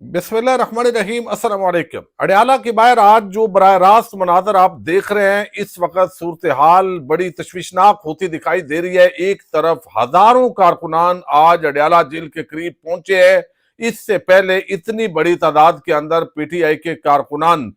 बिस्मिल्लाहिर्रहमानिर्रहीम। अस्सलाम वालेकुम। अडयाला के बाहर आज जो बराह रास्त मनाजर आप देख रहे हैं, इस वक्त सूरत हाल बड़ी तशवीशनाक होती दिखाई दे रही है। एक तरफ हजारों कारकुनान आज अडयाला जेल के करीब पहुंचे हैं। इससे पहले इतनी बड़ी तादाद के अंदर पीटीआई के कारकुनान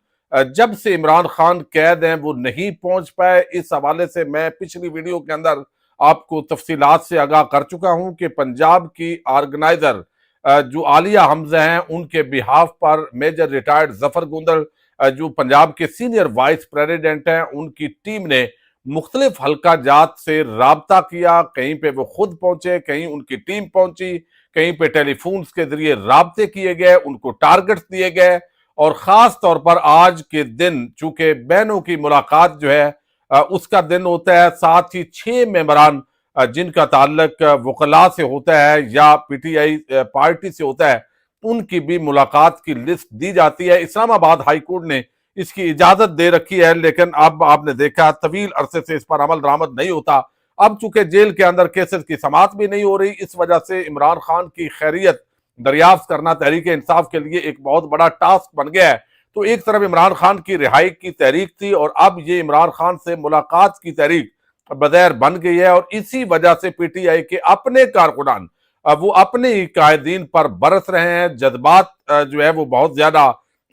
जब से इमरान खान कैद हैं वो नहीं पहुंच पाए। इस हवाले से मैं पिछली वीडियो के अंदर आपको तफसीलात से आगाह कर चुका हूं कि पंजाब की ऑर्गेनाइजर जो आलिया हमजा हैं उनके बिहाफ पर मेजर रिटायर्ड जफर गुंदल जो पंजाब के सीनियर वाइस प्रेसिडेंट हैं, उनकी टीम ने मुख्तलिफ हल्का जात से राबता किया। कहीं पे वो खुद पहुंचे, कहीं उनकी टीम पहुंची, कहीं पे टेलीफोन के जरिए राबते किए गए, उनको टारगेट्स दिए गए। और खास तौर पर आज के दिन चूंकि बहनों की मुलाकात जो है उसका दिन होता है, साथ ही 6 मेंबरान जिनका ताल्लुक वकला से होता है या पीटीआई पार्टी से होता है, उनकी भी मुलाकात की लिस्ट दी जाती है। इस्लामाबाद हाई कोर्ट ने इसकी इजाजत दे रखी है, लेकिन अब आपने देखा तवील अरसे से इस पर अमल दरामद नहीं होता। अब चूंकि जेल के अंदर केसेस की समाअत भी नहीं हो रही, इस वजह से इमरान खान की खैरियत दरियाफ्त करना तहरीक इंसाफ के लिए एक बहुत बड़ा टास्क बन गया है। तो एक तरफ इमरान खान की रिहाई की तहरीक थी और अब ये इमरान खान से मुलाकात की तहरीक बदैर बन गई है। और इसी वजह से पीटीआई के अपने कारकुनान वो अपने ही कायदीन पर बरस रहे हैं। जज्बात जो है वो बहुत ज्यादा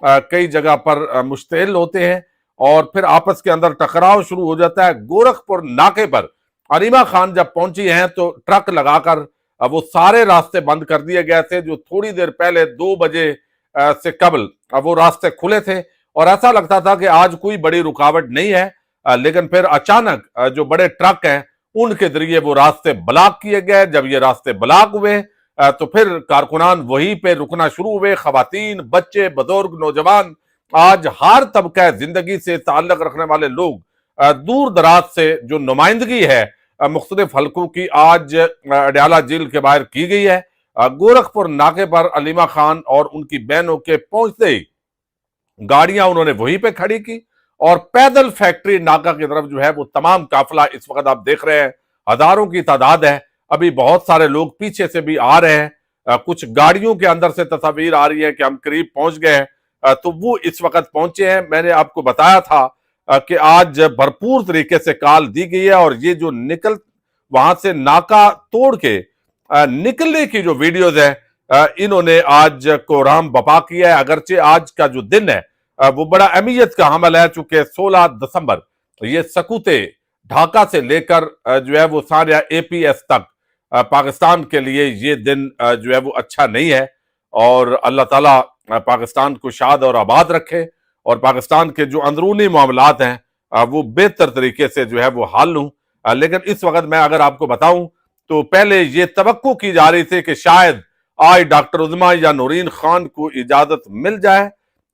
कई जगह पर मुश्तिल होते हैं और फिर आपस के अंदर टकराव शुरू हो जाता है। गोरखपुर नाके पर अलीमा खान जब पहुंची हैं तो ट्रक लगाकर वो सारे रास्ते बंद कर दिए गए थे। जो थोड़ी देर पहले 2 बजे से कबल वो रास्ते खुले थे और ऐसा लगता था कि आज कोई बड़ी रुकावट नहीं है, लेकिन फिर अचानक जो बड़े ट्रक हैं उनके जरिए वो रास्ते ब्लॉक किए गए। जब ये रास्ते ब्लॉक हुए तो फिर कारकुनान वहीं पे रुकना शुरू हुए। खवातीन, बच्चे, बुजुर्ग, नौजवान, आज हर तबका जिंदगी से ताल्लुक रखने वाले लोग दूर दराज से जो नुमाइंदगी है मुख्तलिफ हल्कों की आज अडयाला जेल के बाहर की गई है। गोरखपुर नाके पर अलीमा खान और उनकी बहनों के पहुंचते ही गाड़ियां उन्होंने वहीं पे खड़ी की और पैदल फैक्ट्री नाका की तरफ जो है वो तमाम काफिला इस वक्त आप देख रहे हैं, हजारों की तादाद है। अभी बहुत सारे लोग पीछे से भी आ रहे हैं। कुछ गाड़ियों के अंदर से तस्वीर आ रही है कि हम करीब पहुंच गए हैं। तो वो इस वक्त पहुंचे हैं। मैंने आपको बताया था कि आज भरपूर तरीके से कॉल दी गई है और ये जो वहां से नाका तोड़ के निकलने की जो वीडियोज है इन्होंने आज कोराम बपा किया है। अगरचे आज का जो दिन है वो बड़ा अहमियत का हमल है, चूंकि 16 दिसंबर ये सकूते ढाका से लेकर जो है वो सारे एपीएस तक पाकिस्तान के लिए ये दिन जो है वो अच्छा नहीं है। और अल्लाह ताला पाकिस्तान को शाद और आबाद रखे और पाकिस्तान के जो अंदरूनी मामलात हैं वो बेहतर तरीके से जो है वो हल हों। लेकिन इस वक्त मैं अगर आपको बताऊं तो पहले ये तवक्को की जा रही थी कि शायद आज डॉक्टर उज़्मा या नूरीन खान को इजाजत मिल जाए,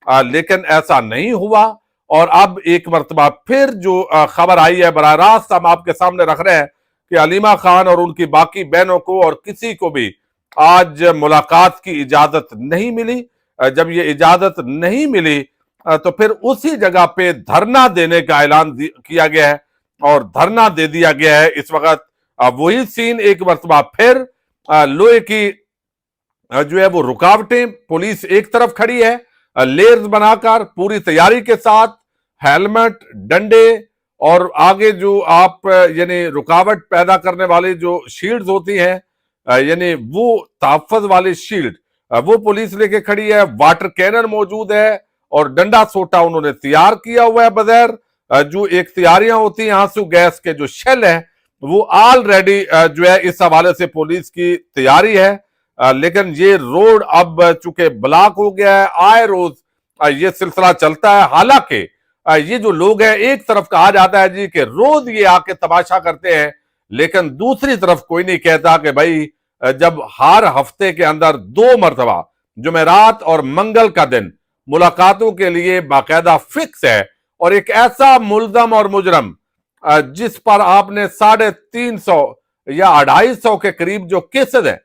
लेकिन ऐसा नहीं हुआ। और अब एक मरतबा फिर जो खबर आई है बराह रास्त हम आपके सामने रख रहे हैं कि अलीमा खान और उनकी बाकी बहनों को और किसी को भी आज मुलाकात की इजाजत नहीं मिली। जब ये इजाजत नहीं मिली तो फिर उसी जगह पे धरना देने का ऐलान किया गया है और धरना दे दिया गया है। इस वक्त वही सीन एक मरतबा फिर लोहे की जो है वो रुकावटें, पुलिस एक तरफ खड़ी है लेयर्स बनाकर पूरी तैयारी के साथ, हेलमेट, डंडे और आगे जो आप यानी रुकावट पैदा करने वाली जो शील्ड्स होती हैं यानी वो तहफ़्फ़ुज़ वाली शील्ड वो पुलिस लेके खड़ी है। वाटर कैनन मौजूद है और डंडा सोटा उन्होंने तैयार किया हुआ है। बगैर जो एक तैयारियां होती हैं आंसू गैस के जो शेल है वो ऑलरेडी जो है इस हवाले से पुलिस की तैयारी है। लेकिन ये रोड अब चूंकि ब्लॉक हो गया है, आए रोज ये सिलसिला चलता है। हालांकि ये जो लोग हैं, एक तरफ कहा जाता है जी कि रोज ये आके तमाशा करते हैं, लेकिन दूसरी तरफ कोई नहीं कहता कि भाई जब हर हफ्ते के अंदर 2 मरतबा जुमेरात और मंगल का दिन मुलाकातों के लिए बाकायदा फिक्स है और एक ऐसा मुल्जम और मुजरम जिस पर आपने 350 या 250 के करीब जो केसेस हैं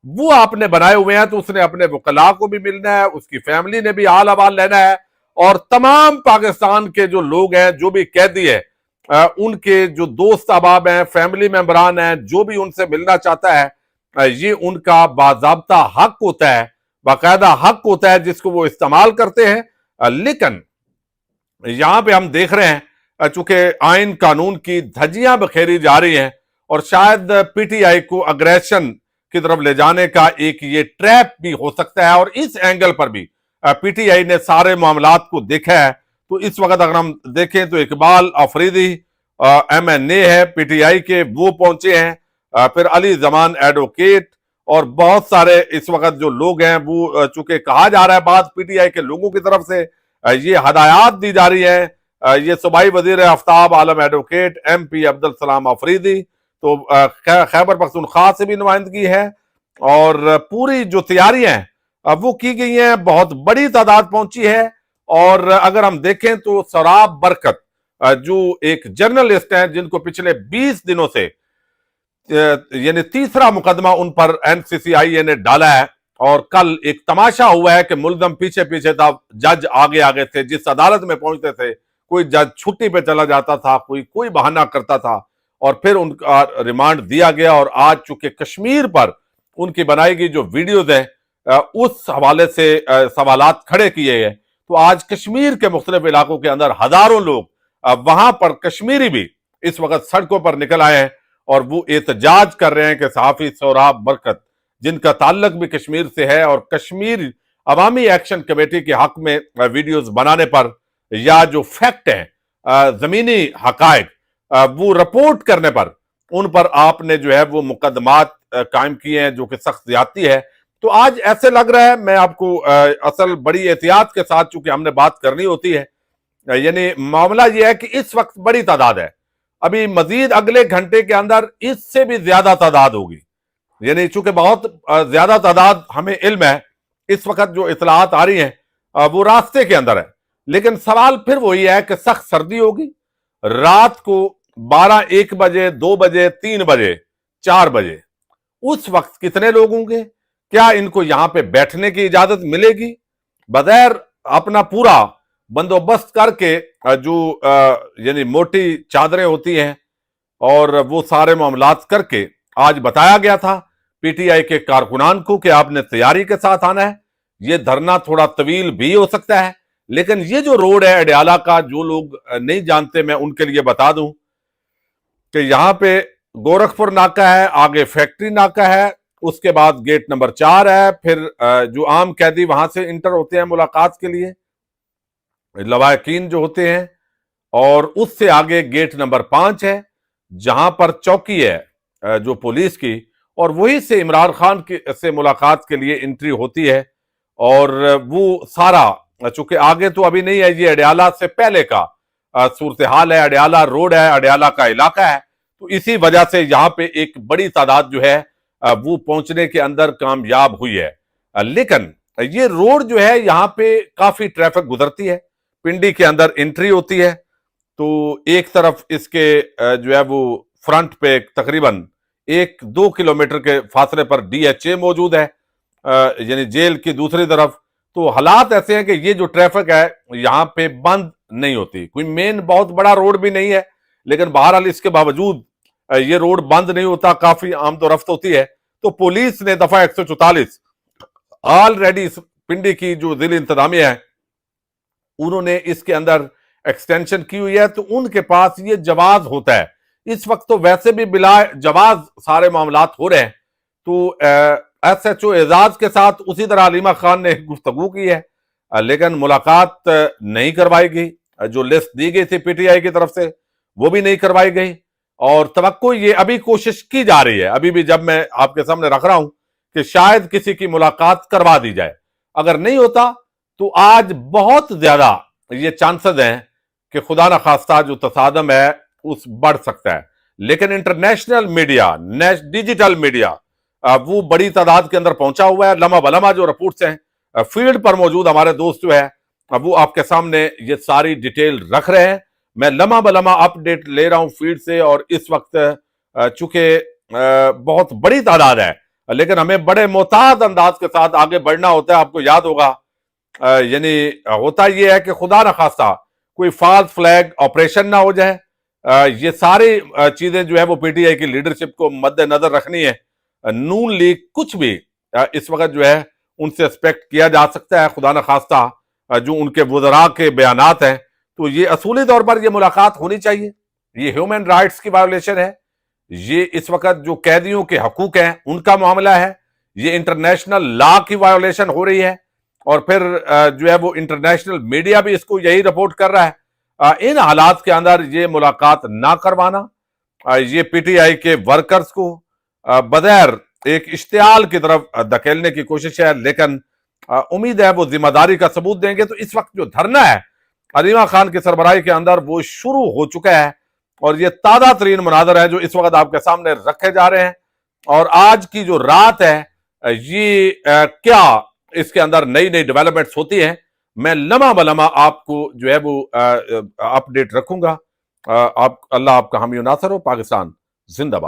वो आपने बनाए हुए हैं, तो उसने अपने वकला को भी मिलना है, उसकी फैमिली ने भी हाल अहवाल लेना है और तमाम पाकिस्तान के जो लोग हैं, जो भी कैदी है उनके जो दोस्त अहबाब हैं, फैमिली मेंबरान हैं, जो भी उनसे मिलना चाहता है ये उनका बाज़ाब्ता हक होता है बाकायदा हक होता है जिसको वो इस्तेमाल करते हैं। लेकिन यहां पे हम देख रहे हैं चूंकि आइन कानून की धज्जियां बखेरी जा रही हैं और शायद पीटीआई को अग्रेशन की तरफ ले जाने का एक ये ट्रैप भी हो सकता है, और इस एंगल पर भी पीटीआई ने सारे मामलात को देखा है। तो इस वक्त अगर हम देखें तो इकबाल अफरीदी एमएनए है पीटीआई के, वो पहुंचे हैं, फिर अली जमान एडवोकेट और बहुत सारे इस वक्त जो लोग हैं वो, चूंकि कहा जा रहा है बात पीटीआई के लोगों की तरफ से ये हदायत दी जा रही है। ये सूबाई वजीर आफ्ताब आलम एडवोकेट एमपी अब्दुल सलाम अफरीदी, तो खैबर पख्तूनख्वा से भी नुमाइंदगी है, और पूरी जो तैयारियां हैं वो की गई हैं, बहुत बड़ी तादाद पहुंची है। और अगर हम देखें तो सराब बरकत जो एक जर्नलिस्ट हैं जिनको पिछले 20 दिनों से यानी तीसरा मुकदमा उन पर एनसीसीआईए ने डाला है, और कल एक तमाशा हुआ है कि मुल्ज़म पीछे पीछे था, जज आगे आगे थे, जिस अदालत में पहुंचते थे कोई जज छुट्टी पे चला जाता था, कोई बहाना करता था, और फिर उनका रिमांड दिया गया। और आज चूंकि कश्मीर पर उनकी बनाई गई जो वीडियोज है उस हवाले से सवालात खड़े किए गए, तो आज कश्मीर के मुख्तलिफ इलाकों के अंदर हजारों लोग वहां पर कश्मीरी भी इस वक्त सड़कों पर निकल आए हैं और वो एहतजाज कर रहे हैं कि सहाफी सोहराब बरकत जिनका ताल्लुक भी कश्मीर से है और कश्मीर अवामी एक्शन कमेटी के हक में वीडियोस बनाने पर या जो फैक्ट है जमीनी हकायक वो रिपोर्ट करने पर उन पर आपने जो है वो मुकदमात कायम किए हैं जो कि सख्त ज्यादती है। तो आज ऐसे लग रहा है, मैं आपको असल बड़ी एहतियात के साथ चूंकि हमने बात करनी होती है, यानी मामला यह है कि इस वक्त बड़ी तादाद है, अभी मजीद अगले घंटे के अंदर इससे भी ज्यादा तादाद होगी, यानी चूंकि बहुत ज्यादा तादाद हमें इल्म है, इस वक्त जो इतलात आ रही हैं वो रास्ते के अंदर है। लेकिन सवाल फिर वही है कि सख्त सर्दी होगी, रात को 12-1 बजे 2 बजे 3 बजे 4 बजे उस वक्त कितने लोग होंगे, क्या इनको यहां पे बैठने की इजाजत मिलेगी? बगैर अपना पूरा बंदोबस्त करके जो यानी मोटी चादरें होती हैं और वो सारे मामलात करके आज बताया गया था पीटीआई के कारकुनान को कि आपने तैयारी के साथ आना है। ये धरना थोड़ा तवील भी हो सकता है, लेकिन ये जो रोड है अडयाला का, जो लोग नहीं जानते मैं उनके लिए बता दूं कि यहां पे गोरखपुर नाका है, आगे फैक्ट्री नाका है, उसके बाद गेट नंबर 4 है, फिर जो आम कैदी वहां से इंटर होते हैं मुलाकात के लिए, लवाकिन जो होते हैं, और उससे आगे गेट नंबर 5 है जहां पर चौकी है जो पुलिस की, और वही से इमरान खान से मुलाकात के लिए एंट्री होती है। और वो सारा चूंकि आगे तो अभी नहीं है, ये अडयाला से पहले का सूरत हाल है, अडयाला रोड है, अडयाला का इलाका है, तो इसी वजह से यहाँ पे एक बड़ी तादाद जो है वो पहुंचने के अंदर कामयाब हुई है। लेकिन ये रोड जो है यहाँ पे काफी ट्रैफिक गुजरती है, पिंडी के अंदर एंट्री होती है, तो एक तरफ इसके जो है वो फ्रंट पे तकरीबन 1-2 किलोमीटर के फासले पर डीएचए मौजूद है, यानी जेल की दूसरी तरफ। तो हालात ऐसे हैं कि ये जो ट्रैफिक है यहाँ पे बंद नहीं होती, कोई मेन बहुत बड़ा रोड भी नहीं है, लेकिन बहरहाल इसके बावजूद ये रोड बंद नहीं होता, काफी आमदोरफ्त होती है। तो पुलिस ने दफा 144 ऑलरेडी पिंडी की जो जिला इंतजामिया है उन्होंने इसके अंदर एक्सटेंशन की हुई है, तो उनके पास ये जवाज होता है। इस वक्त तो वैसे भी बिला जवाज सारे मामलात हो रहे हैं, तो एसएचओ एजाज के साथ उसी तरह अलीमा खान ने गुफ्तगू की है, लेकिन मुलाकात नहीं करवाई गई, जो लिस्ट दी गई थी पीटीआई की तरफ से वो भी नहीं करवाई गई, और तवक्को ये अभी कोशिश की जा रही है, अभी भी जब मैं आपके सामने रख रहा हूं कि शायद किसी की मुलाकात करवा दी जाए। अगर नहीं होता तो आज बहुत ज्यादा ये चांसेस हैं कि खुदा न खास्ता जो तसादम है उस बढ़ सकता है। लेकिन इंटरनेशनल मीडिया, डिजिटल मीडिया वो बड़ी तादाद के अंदर पहुंचा हुआ है। लम्हा बलमा जो रिपोर्ट्स हैं फील्ड पर मौजूद हमारे दोस्त जो है वो आपके सामने ये सारी डिटेल रख रहे हैं। मैं लम्हा बलमा अपडेट ले रहा हूं फील्ड से, और इस वक्त चूंकि बहुत बड़ी तादाद है, लेकिन हमें बड़े मोहतात अंदाज के साथ आगे बढ़ना होता है। आपको याद होगा, यानी होता यह है कि खुदा न खास्ता कोई फॉल्स फ्लैग ऑपरेशन ना हो जाए। ये सारी चीजें जो है वो पीटीआई की लीडरशिप को मद्देनजर रखनी है। नून लीग कुछ भी इस वक्त जो है ان سے ایکسپیکٹ کیا جا سکتا ہے خدا نخواستہ جو ان کے وزراء کے بیانات ہیں، تو یہ اصولی طور پر یہ ملاقات ہونی چاہیے۔ یہ ہیومن رائٹس کی وائیولیشن ہے، یہ اس وقت جو قیدیوں کے حقوق ہیں ان کا معاملہ ہے، یہ انٹرنیشنل لا کی وائیولیشن ہو رہی ہے، اور پھر جو ہے وہ انٹرنیشنل میڈیا بھی اس کو یہی رپورٹ کر رہا ہے۔ ان حالات کے اندر یہ ملاقات نہ کروانا یہ پی ٹی آئی کے ورکرز کو بغیر ایک اشتعال کی طرف دھکیلنے کی کوشش ہے، لیکن امید ہے وہ ذمہ داری کا ثبوت دیں گے۔ تو اس وقت جو دھرنا ہے عظیمہ خان کی سربراہی کے اندر وہ شروع ہو چکا ہے، اور یہ تازہ ترین مناظر ہیں جو اس وقت آپ کے سامنے رکھے جا رہے ہیں، اور آج کی جو رات ہے یہ کیا اس کے اندر نئی نئی ڈیولپمنٹس ہوتی ہیں، میں لمحہ بلمحہ آپ کو جو ہے وہ اپڈیٹ رکھوں گا۔ اللہ آپ کا حامی و ناصر ہو۔ پاکستان زندہ باد۔